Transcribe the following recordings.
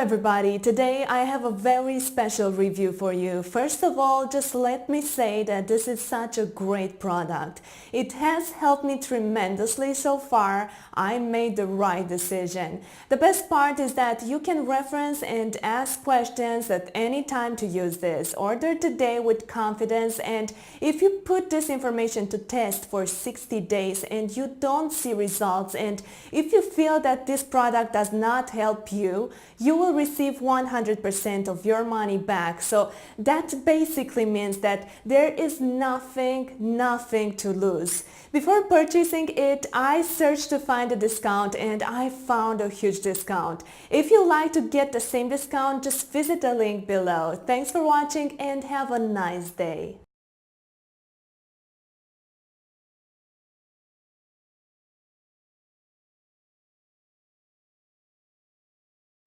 everybody, today I have a very special review for you. First of all, just let me say that this is such a great product. It has helped me tremendously so far. I made the right decision. The best part is that you can reference and ask questions at any time to use this. Order today with confidence, and if you put this information to test for 60 days and you don't see results, and if you feel that this product does not help you, you will receive 100% of your money back. So that basically means that there is nothing to lose. Before purchasing it, I searched to find a discount and I found a huge discount. If you like to get the same discount, just visit the link below. Thanks for watching and have a nice day.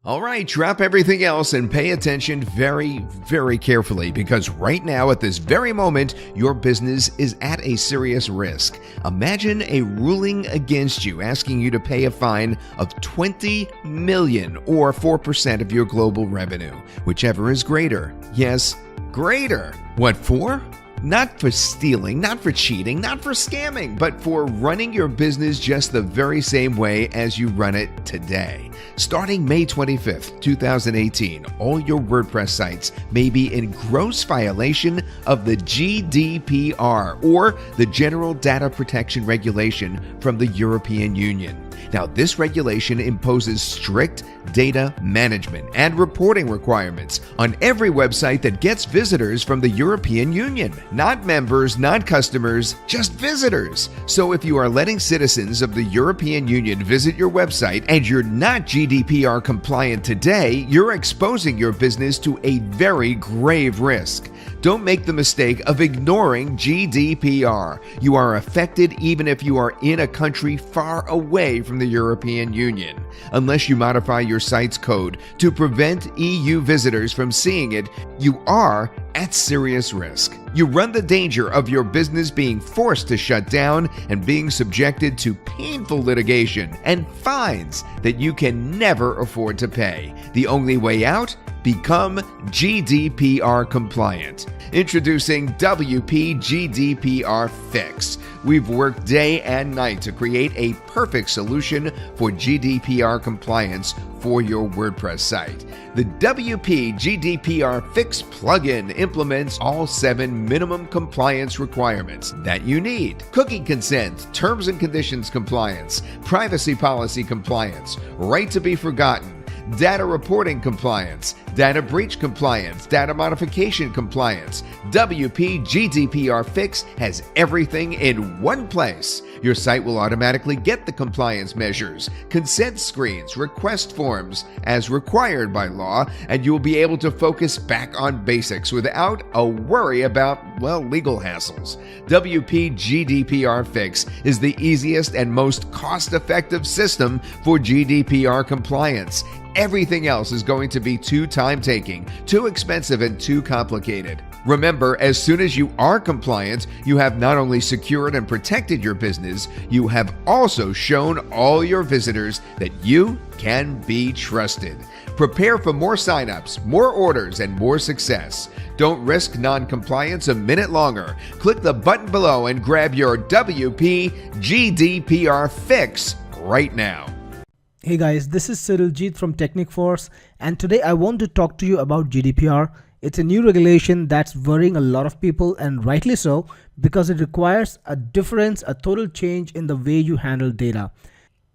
All right, drop everything else and pay attention very, very carefully, because right now at this very moment, your business is at a serious risk. Imagine a ruling against you asking you to pay a fine of 20 million or 4% of your global revenue, whichever is greater. Yes, greater. What for? Not for stealing, not for cheating, not for scamming, but for running your business just the very same way as you run it today. Starting May 25th, 2018, all your WordPress sites may be in gross violation of the GDPR, or the General Data Protection Regulation from the European Union. Now, this regulation imposes strict data management and reporting requirements on every website that gets visitors from the European Union. Not members, not customers, just visitors. So if you are letting citizens of the European Union visit your website and you're not GDPR compliant today, you're exposing your business to a very grave risk. Don't make the mistake of ignoring GDPR. You are affected even if you are in a country far away from the European Union. Unless you modify your site's code to prevent EU visitors from seeing it, you are at serious risk. You run the danger of your business being forced to shut down and being subjected to painful litigation and fines that you can never afford to pay. The only way out? Become GDPR compliant. Introducing WP GDPR Fix. We've worked day and night to create a perfect solution for GDPR compliance for your WordPress site. The WP GDPR Fix plugin implements all 7 minimum compliance requirements that you need: cookie consent, terms and conditions compliance, privacy policy compliance, right to be forgotten, data reporting compliance, data breach compliance, data modification compliance. WP GDPR Fix has everything in one place. Your site will automatically get the compliance measures, consent screens, request forms as required by law, and you will be able to focus back on basics without a worry about, legal hassles. WP GDPR Fix is the easiest and most cost-effective system for GDPR compliance. Everything else is going to be too time-taking, too expensive, and too complicated. Remember, as soon as you are compliant, you have not only secured and protected your business, you have also shown all your visitors that you can be trusted. Prepare for more signups, more orders, and more success. Don't risk non-compliance a minute longer. Click the button below and grab your WP GDPR Fix right now. Hey guys, this is Cyriljit from Technic Force, and today I want to talk to you about GDPR. It's a new regulation that's worrying a lot of people, and rightly so, because it requires a total change in the way you handle data.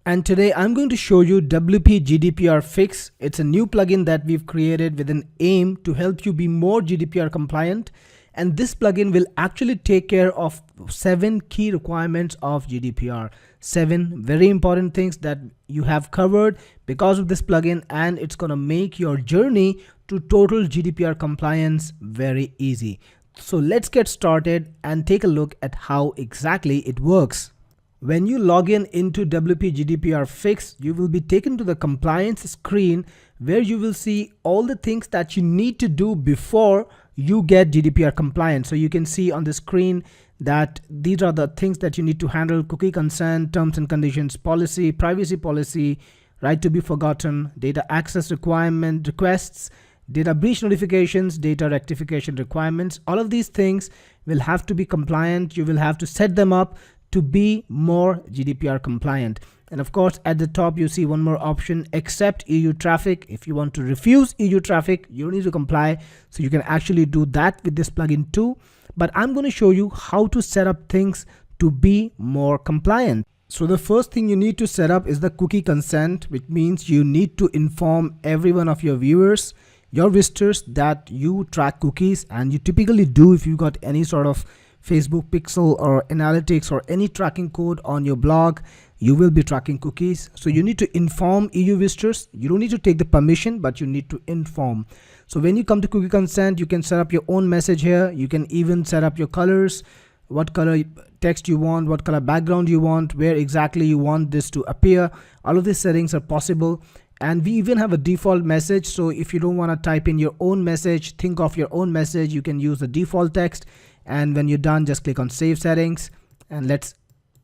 And today I'm going to show you WP GDPR Fix. It's a new plugin that we've created with an aim to help you be more GDPR compliant. And this plugin will actually take care of 7 key requirements of GDPR. 7 very important things that you have covered because of this plugin, and it's gonna make your journey to total GDPR compliance very easy. So let's get started and take a look at how exactly it works. When you log in into WP GDPR Fix, you will be taken to the compliance screen where you will see all the things that you need to do before you get GDPR compliant. So you can see on the screen that these are the things that you need to handle: cookie consent, terms and conditions policy, privacy policy, right to be forgotten, data access requirement requests, data breach notifications, data rectification requirements. All of these things will have to be compliant. You will have to set them up to be more GDPR compliant. And of course, at the top, you see one more option, accept EU traffic. If you want to refuse EU traffic, you don't need to comply. So you can actually do that with this plugin too. But I'm going to show you how to set up things to be more compliant. So the first thing you need to set up is the cookie consent, which means you need to inform every one of your viewers, your visitors, that you track cookies, and you typically do if you got any sort of Facebook pixel or analytics or any tracking code on your blog. You will be tracking cookies. So you need to inform EU visitors. You don't need to take the permission, but you need to inform. So when you come to cookie consent, you can set up your own message here. You can even set up your colors, what color text you want, what color background you want, where exactly you want this to appear. All of these settings are possible. And we even have a default message. So if you don't want to type in your own message, think of your own message, you can use the default text. And when you're done, just click on save settings, and let's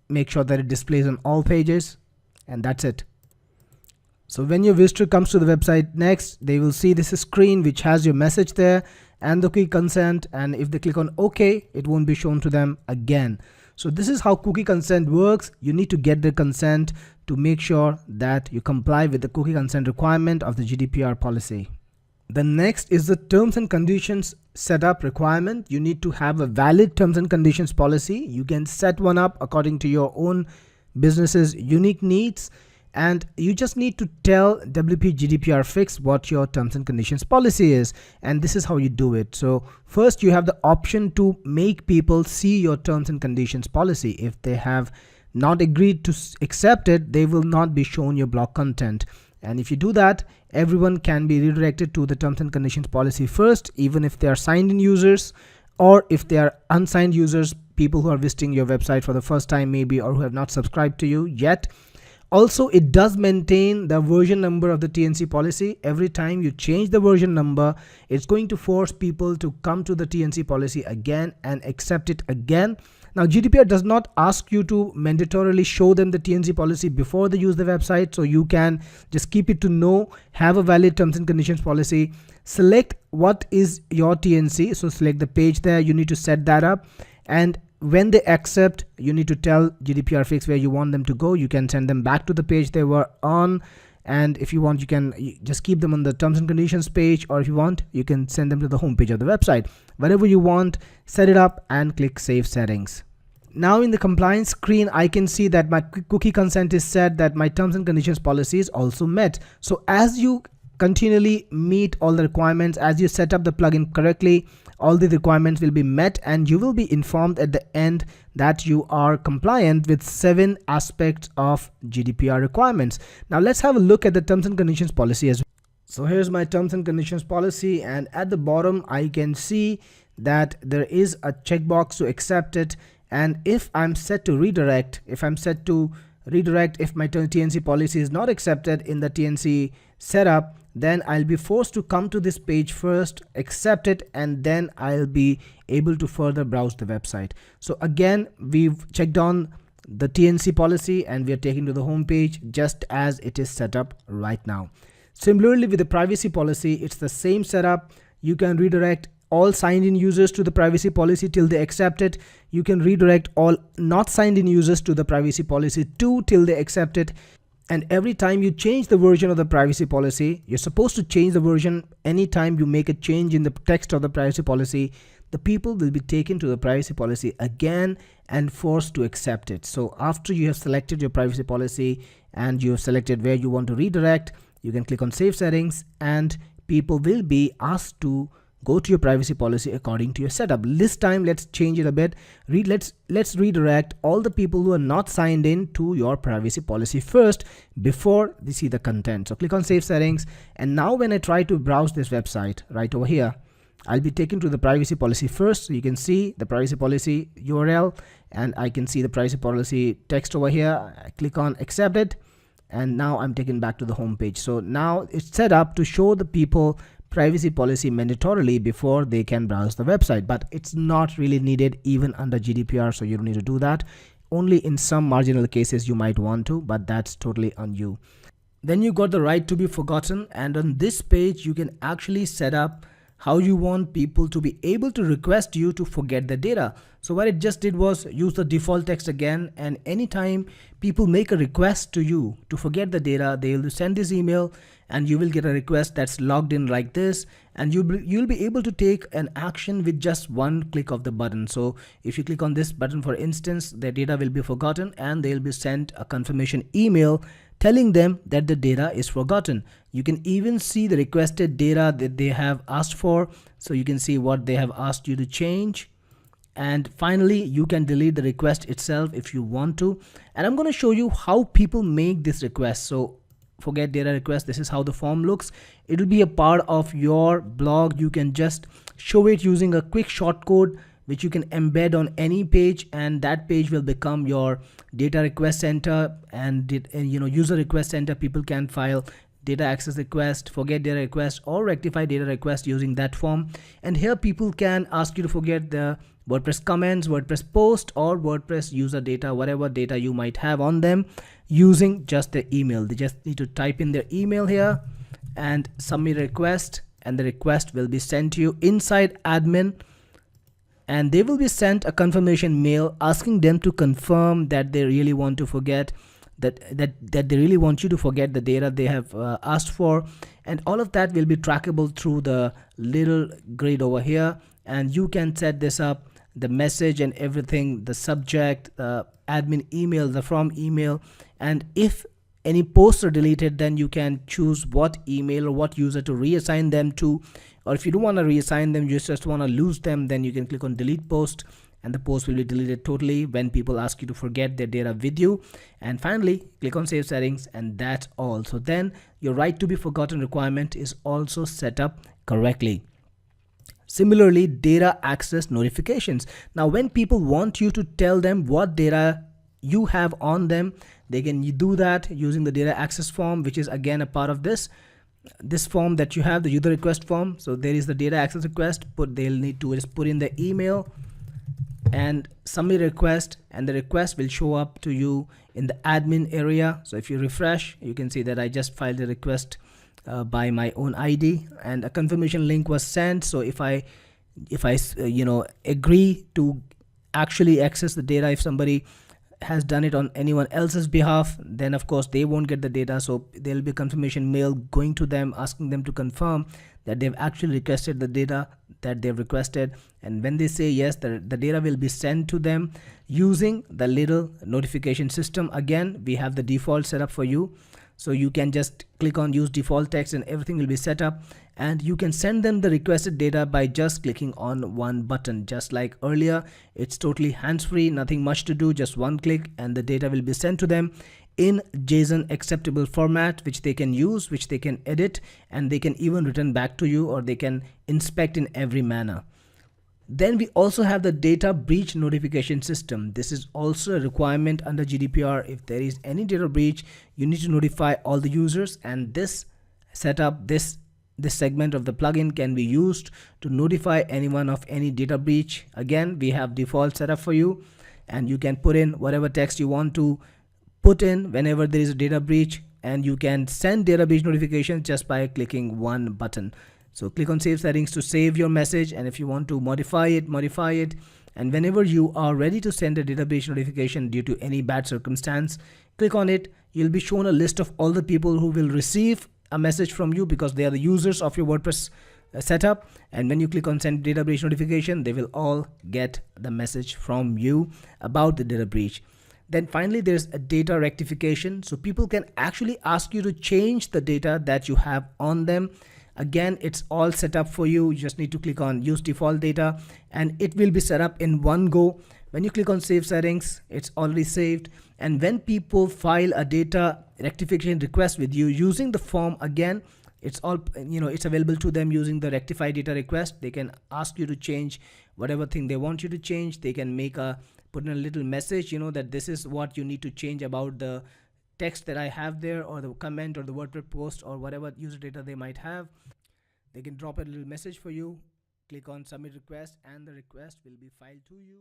make sure that it displays on all pages, and that's it. So when your visitor comes to the website next, they will see this screen which has your message there and the cookie consent, and if they click on OK, it won't be shown to them again. So this is how cookie consent works. You need to get the consent to make sure that you comply with the cookie consent requirement of the GDPR policy. The next is the terms and conditions setup requirement. You need to have a valid terms and conditions policy. You can set one up according to your own business's unique needs, and you just need to tell WP GDPR Fix what your terms and conditions policy is, and this is how you do it. So first, you have the option to make people see your terms and conditions policy. If they have not agreed to accept it, they will not be shown your blog content. And if you do that, everyone can be redirected to the terms and conditions policy first, even if they are signed in users, or if they are unsigned users, people who are visiting your website for the first time maybe, or who have not subscribed to you yet. Also, it does maintain the version number of the TNC policy. Every time you change the version number, it's going to force people to come to the TNC policy again and accept it again. Now, GDPR does not ask you to mandatorily show them the TNC policy before they use the website. So you can just keep it to know, have a valid terms and conditions policy, select what is your TNC. So select the page there. You need to set that up. And when they accept, you need to tell GDPR Fix where you want them to go. You can send them back to the page they were on. And if you want, you can just keep them on the terms and conditions page, or if you want, you can send them to the home page of the website. Whatever you want, set it up and click save settings. Now in the compliance screen, I can see that my cookie consent is set, that my terms and conditions policy is also met. So as you continually meet all the requirements, as you set up the plugin correctly, all the requirements will be met, and you will be informed at the end that you are compliant with 7 aspects of GDPR requirements. Now let's have a look at the terms and conditions policy as well. So here's my terms and conditions policy, and at the bottom I can see that there is a checkbox to accept it. And if I'm set to redirect, if my TNC policy is not accepted in the TNC setup, then I'll be forced to come to this page first, accept it, and then I'll be able to further browse the website. So again, we've checked on the TNC policy and we are taken to the home page just as it is set up right now. Similarly, with the privacy policy, it's the same setup. You can redirect all signed in users to the privacy policy till they accept it. You can redirect all not signed in users to the privacy policy too till they accept it. And every time you change the version of the privacy policy, you're supposed to change the version anytime you make a change in the text of the privacy policy, the people will be taken to the privacy policy again and forced to accept it. So after you have selected your privacy policy and you have selected where you want to redirect, you can click on save settings, and people will be asked to go to your privacy policy according to your setup. This time, let's change it a bit. Let's redirect all the people who are not signed in to your privacy policy first before they see the content. So click on save settings, and now when I try to browse this website right over here, I'll be taken to the privacy policy first. So you can see the privacy policy URL, and I can see the privacy policy text over here. I click on accept it, and now I'm taken back to the home page. So now it's set up to show the people privacy policy mandatorily before they can browse the website, but it's not really needed even under GDPR, so you don't need to do that. Only in some marginal cases you might want to, but that's totally on you. Then you got the right to be forgotten, and on this page you can actually set up how you want people to be able to request you to forget the data. So what it just did was use the default text again, and anytime people make a request to you to forget the data, they will send this email and you will get a request that's logged in like this, and you'll be able to take an action with just one click of the button. So if you click on this button, for instance, the data will be forgotten and they'll be sent a confirmation email telling them that the data is forgotten. You can even see the requested data that they have asked for, so you can see what they have asked you to change. And finally, you can delete the request itself if you want to. And I'm going to show you how people make this request. So forget data request, this is how the form looks. It will be a part of your blog. You can just show it using a quick shortcode which you can embed on any page, and that page will become your data request center. And user request center, people can file data access request, forget data request, or rectify data request using that form. And here people can ask you to forget the WordPress comments, WordPress post, or WordPress user data, whatever data you might have on them, using just the email. They just need to type in their email here and submit a request, and the request will be sent to you inside admin, and they will be sent a confirmation mail asking them to confirm that they really want to forget that they really want you to forget the data they have asked for. And all of that will be trackable through the little grid over here, and you can set this up, the message and everything, the subject, the admin email, the from email. And if any posts are deleted, then you can choose what email or what user to reassign them to. Or if you don't want to reassign them, you just want to lose them, then you can click on delete post, and the post will be deleted totally when people ask you to forget their data with you. And finally, click on save settings, and that's all. So then your right to be forgotten requirement is also set up correctly. Similarly, data access notifications. Now when people want you to tell them what data you have on them, they can do that using the data access form, which is again a part of this form that you have, the user request form. So there is the data access request, they'll need to just put in the email and submit a request, and the request will show up to you in the admin area. So if you refresh, you can see that I just filed the request by my own ID, and a confirmation link was sent. So if I agree to actually access the data, if somebody has done it on anyone else's behalf, then of course they won't get the data. So there'll be a confirmation mail going to them asking them to confirm that they've actually requested the data that they've requested. And when they say yes, the data will be sent to them using the little notification system. Again, we have the default setup for you, so you can just click on use default text and everything will be set up, and you can send them the requested data by just clicking on one button. Just like earlier, it's totally hands-free, nothing much to do, just one click, and the data will be sent to them in JSON acceptable format, which they can use, which they can edit, and they can even return back to you, or they can inspect in every manner. Then we also have the data breach notification system. This is also a requirement under GDPR. If there is any data breach, you need to notify all the users, and this setup, this segment of the plugin can be used to notify anyone of any data breach. Again, we have default setup for you, and you can put in whatever text you want to put in whenever there is a data breach, and you can send data breach notifications just by clicking one button. So click on save settings to save your message, and if you want to modify it, and whenever you are ready to send a data breach notification due to any bad circumstance, click on it. You'll be shown a list of all the people who will receive a message from you because they are the users of your WordPress setup. And when you click on send data breach notification, they will all get the message from you about the data breach. Then finally, there's a data rectification. So people can actually ask you to change the data that you have on them. Again, it's all set up for you. You just need to click on use default data, and it will be set up in one go. When you click on save settings, it's already saved. And when people file a data rectification request with you using the form, again, it's all, it's available to them using the rectify data request. They can ask you to change whatever thing they want you to change. They can put in a little message, that this is what you need to change about the text that I have there, or the comment, or the WordPress post, or whatever user data they might have. They can drop a little message for you, click on submit request, and the request will be filed to you.